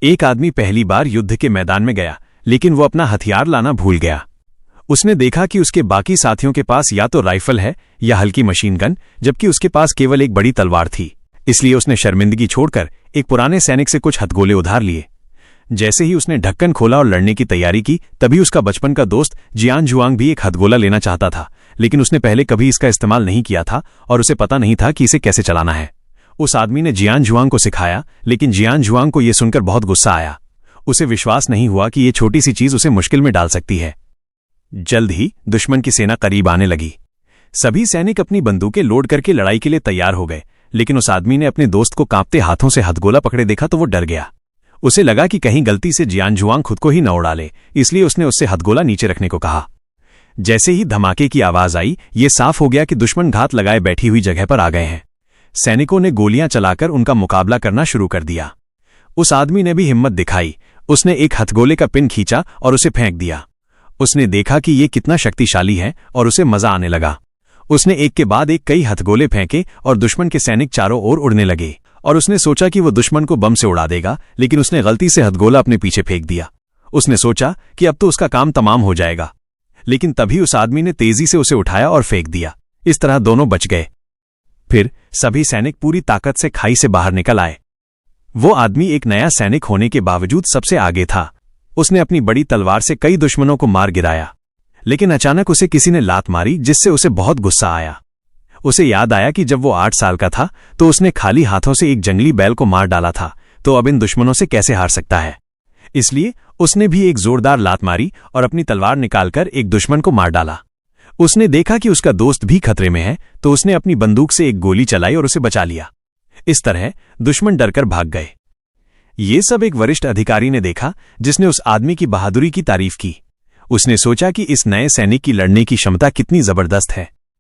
एक आदमी पहली बार युद्ध के मैदान में गया, लेकिन वो अपना हथियार लाना भूल गया। उसने देखा कि उसके बाकी साथियों के पास या तो राइफल है या हल्की मशीन गन, जबकि उसके पास केवल एक बड़ी तलवार थी। इसलिए उसने शर्मिंदगी छोड़कर एक पुराने सैनिक से कुछ हथगोले उधार लिए। जैसे ही उसने ढक्कन खोला और लड़ने की तैयारी की, तभी उसका बचपन का दोस्त जियान जुआंग भी एक हथगोला लेना चाहता था, लेकिन उसने पहले कभी इसका इस्तेमाल नहीं किया था और उसे पता नहीं था कि इसे कैसे चलाना है। उस आदमी ने जियान जुआंग को सिखाया, लेकिन जियान जुआंग को यह सुनकर बहुत गुस्सा आया। उसे विश्वास नहीं हुआ कि यह छोटी सी चीज उसे मुश्किल में डाल सकती है। जल्द ही दुश्मन की सेना करीब आने लगी। सभी सैनिक अपनी बंदूकें लोड करके लड़ाई के लिए तैयार हो गए, लेकिन उस आदमी ने अपने दोस्त को कांपते हाथों से हथगोला पकड़े देखा तो वो डर गया। उसे लगा कि कहीं गलती से जियान जुआंग खुद को ही न उड़ा ले, इसलिए उसने उससे हथगोला नीचे रखने को कहा। जैसे ही धमाके की आवाज आई, ये साफ हो गया कि दुश्मन घात लगाए बैठी हुई जगह पर आ गए हैं। सैनिकों ने गोलियां चलाकर उनका मुकाबला करना शुरू कर दिया। उस आदमी ने भी हिम्मत दिखाई। उसने एक हथगोले का पिन खींचा और उसे फेंक दिया। उसने देखा कि ये कितना शक्तिशाली है और उसे मजा आने लगा। उसने एक के बाद एक कई हथगोले फेंके और दुश्मन के सैनिक चारों ओर उड़ने लगे, और उसने सोचा कि वो दुश्मन को बम से उड़ा देगा, लेकिन उसने गलती से हथगोला अपने पीछे फेंक दिया। उसने सोचा कि अब तो उसका काम तमाम हो जाएगा, लेकिन तभी उस आदमी ने तेजी से उसे उठाया और फेंक दिया। इस तरह दोनों बच गए। फिर सभी सैनिक पूरी ताकत से खाई से बाहर निकल आए। वो आदमी एक नया सैनिक होने के बावजूद सबसे आगे था। उसने अपनी बड़ी तलवार से कई दुश्मनों को मार गिराया, लेकिन अचानक उसे किसी ने लात मारी, जिससे उसे बहुत गुस्सा आया। उसे याद आया कि जब वो 8 साल का था तो उसने खाली हाथों से एक जंगली बैल को मार डाला था, तो अब इन दुश्मनों से कैसे हार सकता है। इसलिए उसने भी एक जोरदार लात मारी और अपनी तलवार निकालकर एक दुश्मन को मार डाला। उसने देखा कि उसका दोस्त भी खतरे में है, तो उसने अपनी बंदूक से एक गोली चलाई और उसे बचा लिया। इस तरह दुश्मन डरकर भाग गए। ये सब एक वरिष्ठ अधिकारी ने देखा, जिसने उस आदमी की बहादुरी की तारीफ की। उसने सोचा कि इस नए सैनिक की लड़ने की क्षमता कितनी जबरदस्त है।